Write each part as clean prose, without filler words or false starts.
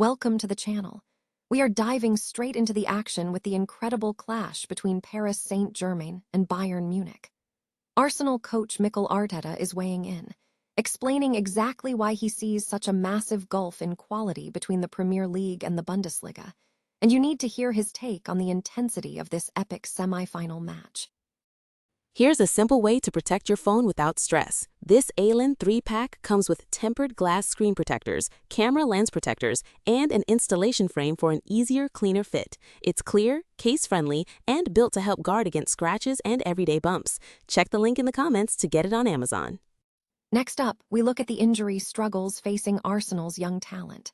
Welcome to the channel. We are diving straight into the action with the incredible clash between Paris Saint-Germain and Bayern Munich. Arsenal coach Mikel Arteta is weighing in, explaining exactly why he sees such a massive gulf in quality between the Premier League and the Bundesliga, and you need to hear his take on the intensity of this epic semi-final match. Here's a simple way to protect your phone without stress. This ALEN 3-pack comes with tempered glass screen protectors, camera lens protectors, and an installation frame for an easier, cleaner fit. It's clear, case-friendly, and built to help guard against scratches and everyday bumps. Check the link in the comments to get it on Amazon. Next up, we look at the injury struggles facing Arsenal's young talent.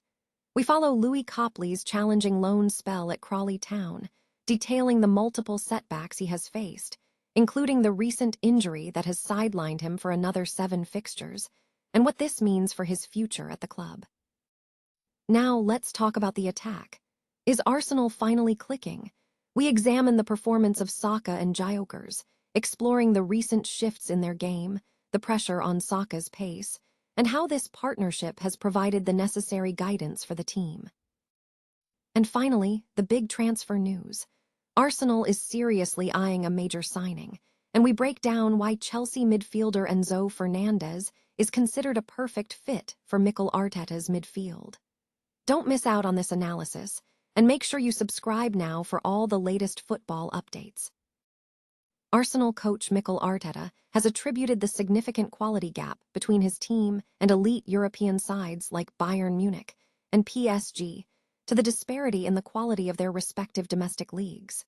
We follow Louie Copley's challenging loan spell at Crawley Town, detailing the multiple setbacks he has faced, including the recent injury that has sidelined him for another 7 fixtures, and what this means for his future at the club. Now let's talk about the attack. Is Arsenal finally clicking? We examine the performance of Saka and Gyokeres, exploring the recent shifts in their game, the pressure on Saka's pace, and how this partnership has provided the necessary guidance for the team. And finally, the big transfer news. Arsenal is seriously eyeing a major signing, and we break down why Chelsea midfielder Enzo Fernandez is considered a perfect fit for Mikel Arteta's midfield. Don't miss out on this analysis, and make sure you subscribe now for all the latest football updates. Arsenal coach Mikel Arteta has attributed the significant quality gap between his team and elite European sides like Bayern Munich and PSG to the disparity in the quality of their respective domestic leagues.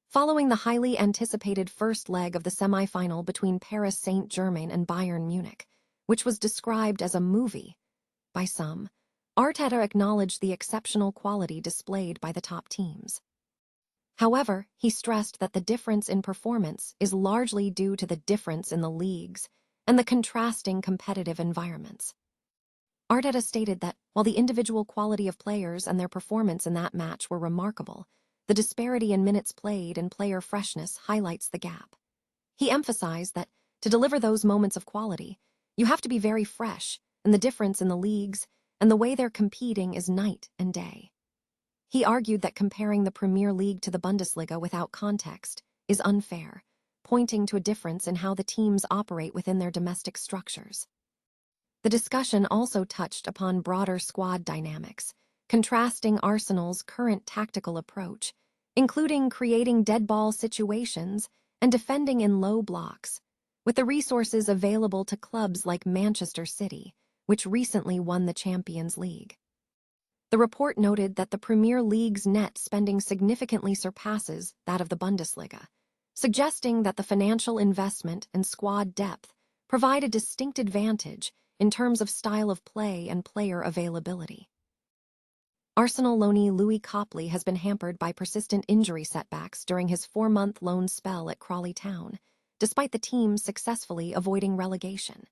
Following the highly anticipated first leg of the semi-final between Paris Saint-Germain and Bayern Munich, which was described as a movie by some, Arteta acknowledged the exceptional quality displayed by the top teams. However, he stressed that the difference in performance is largely due to the difference in the leagues and the contrasting competitive environments. Arteta stated that, while the individual quality of players and their performance in that match were remarkable, the disparity in minutes played and player freshness highlights the gap. He emphasized that, to deliver those moments of quality, you have to be very fresh, and the difference in the leagues and the way they're competing is night and day. He argued that comparing the Premier League to the Bundesliga without context is unfair, pointing to a difference in how the teams operate within their domestic structures. The discussion also touched upon broader squad dynamics, contrasting Arsenal's current tactical approach, including creating dead ball situations and defending in low blocks, with the resources available to clubs like Manchester City, which recently won the Champions League. The report noted that the Premier League's net spending significantly surpasses that of the Bundesliga, suggesting that the financial investment and squad depth provide a distinct advantage in terms of style of play and player availability. Arsenal loanee Louie Copley has been hampered by persistent injury setbacks during his 4-month loan spell at Crawley Town, despite the team successfully avoiding relegation.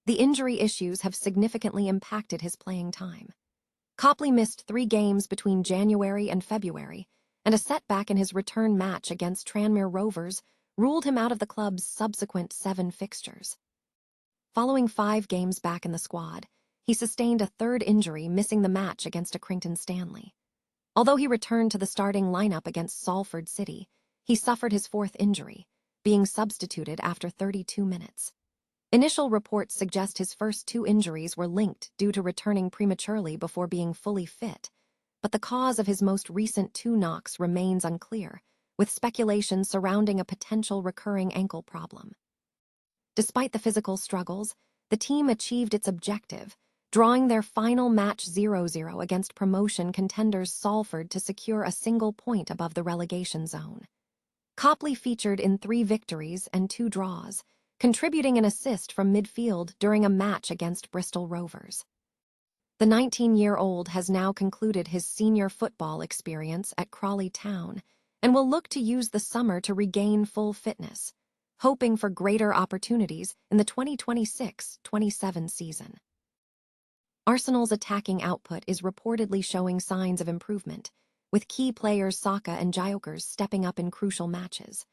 The injury issues have significantly impacted his playing time. Copley missed 3 games between January and February, and a setback in his return match against Tranmere Rovers ruled him out of the club's subsequent 7 fixtures. Following 5 games back in the squad, he sustained a 3rd injury, missing the match against Accrington Stanley. Although he returned to the starting lineup against Salford City, he suffered his 4th injury, being substituted after 32 minutes. Initial reports suggest his first 2 injuries were linked due to returning prematurely before being fully fit, but the cause of his most recent 2 knocks remains unclear, with speculation surrounding a potential recurring ankle problem. Despite the physical struggles, the team achieved its objective, drawing their final match 0-0 against promotion contenders Salford to secure a single point above the relegation zone. Copley featured in 3 victories and 2 draws, contributing an assist from midfield during a match against Bristol Rovers. The 19-year-old has now concluded his senior football experience at Crawley Town and will look to use the summer to regain full fitness, hoping for greater opportunities in the 2026-27 season. Arsenal's attacking output is reportedly showing signs of improvement, with key players Saka and Gyokeres stepping up in crucial matches,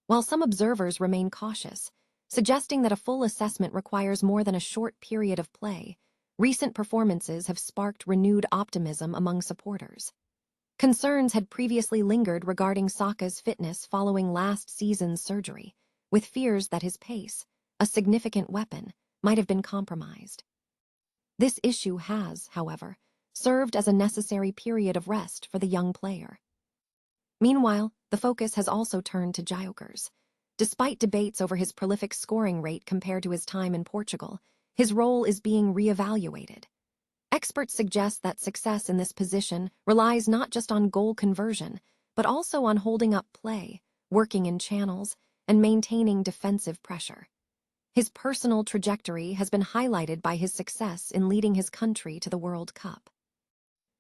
while some observers remain cautious, suggesting that a full assessment requires more than a short period of play. Recent performances have sparked renewed optimism among supporters. Concerns had previously lingered regarding Saka's fitness following last season's surgery, with fears that his pace, a significant weapon, might have been compromised. This issue has, however, served as a necessary period of rest for the young player. Meanwhile, the focus has also turned to Gyokeres. Despite debates over his prolific scoring rate compared to his time in Portugal, his role is being re-evaluated. Experts suggest that success in this position relies not just on goal conversion, but also on holding up play, working in channels, and maintaining defensive pressure. His personal trajectory has been highlighted by his success in leading his country to the World Cup.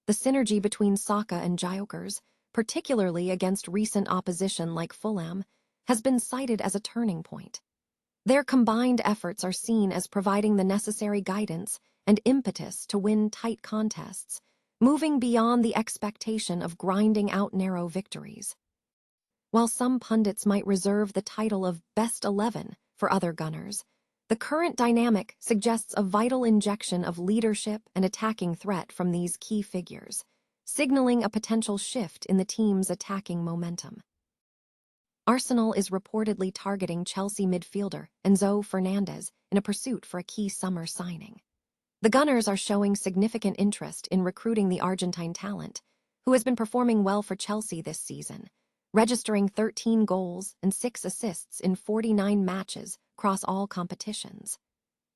The synergy between Saka and Gyokeres, particularly against recent opposition like Fulham, has been cited as a turning point. Their combined efforts are seen as providing the necessary guidance and impetus to win tight contests, moving beyond the expectation of grinding out narrow victories. While some pundits might reserve the title of Best 11 for other Gunners, the current dynamic suggests a vital injection of leadership and attacking threat from these key figures, signaling a potential shift in the team's attacking momentum. Arsenal is reportedly targeting Chelsea midfielder Enzo Fernandez in a pursuit for a key summer signing. The Gunners are showing significant interest in recruiting the Argentine talent, who has been performing well for Chelsea this season, registering 13 goals and 6 assists in 49 matches across all competitions.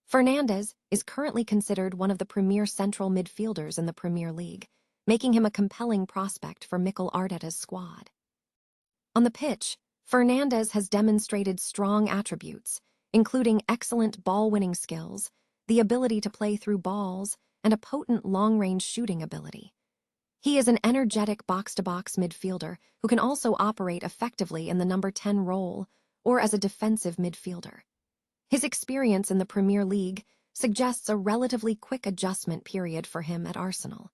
Fernandez is currently considered one of the premier central midfielders in the Premier League, making him a compelling prospect for Mikel Arteta's squad. On the pitch, Fernandez has demonstrated strong attributes, including excellent ball-winning skills, the ability to play through balls, and a potent long-range shooting ability. He is an energetic box-to-box midfielder who can also operate effectively in the number 10 role or as a defensive midfielder. His experience in the Premier League suggests a relatively quick adjustment period for him at Arsenal.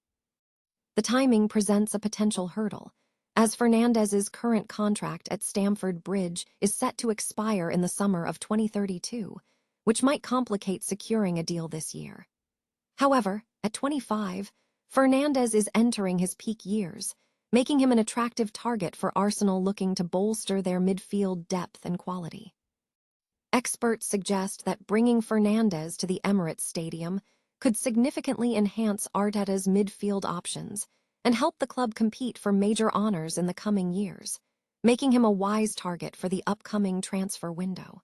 The timing presents a potential hurdle, as Fernandez's current contract at Stamford Bridge is set to expire in the summer of 2032, which might complicate securing a deal this year. However, at 25, Fernandez is entering his peak years, making him an attractive target for Arsenal looking to bolster their midfield depth and quality. Experts suggest that bringing Fernandez to the Emirates Stadium could significantly enhance Arteta's midfield options and help the club compete for major honors in the coming years, making him a wise target for the upcoming transfer window.